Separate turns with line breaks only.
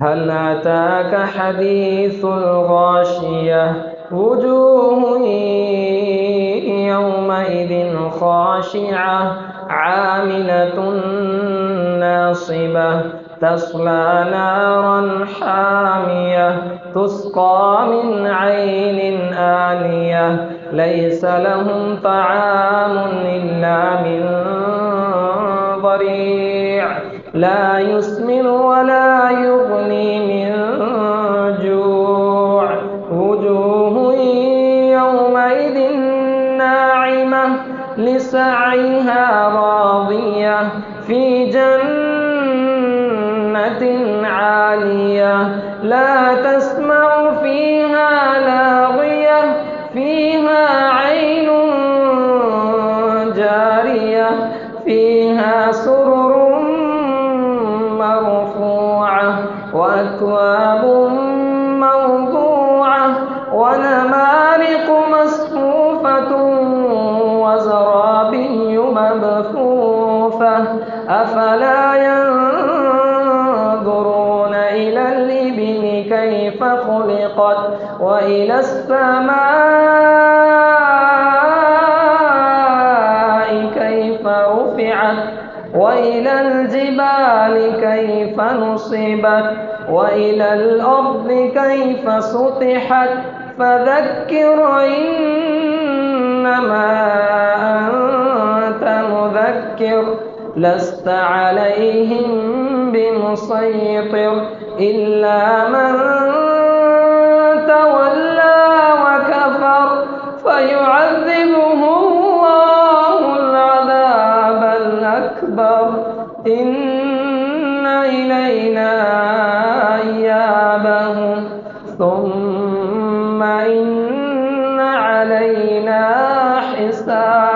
هل أتاك حديث الغاشية وجوه يومئذ خاشعة عاملة ناصبة تصلى نارا حامية تسقى من عين آنية ليس لهم طعام إلا من ضريع لا يسمن ولا يغني من جوع وجوه يومئذ ناعمة لسعيها راضية في جنة عالية لا تسمع فيها لاغية فيها عين جارية فيها سرر مرفوعة وأكواب موضوعة ونمارق مصفوفة وزرابي مبثوثة أفلا ينظرون إلى الإبل كيف خلقت وإلى السماء كيف رفعت وإلى الجبال كيف نصبت وإلى الأرض كيف سطحت فذكر إنما أنت مذكر لست عليهم بمسيطر إلا من تولى وكفر فيعذبه الله العذاب الأكبر إن إلينا إيابهم ثم إن علينا حسابهم.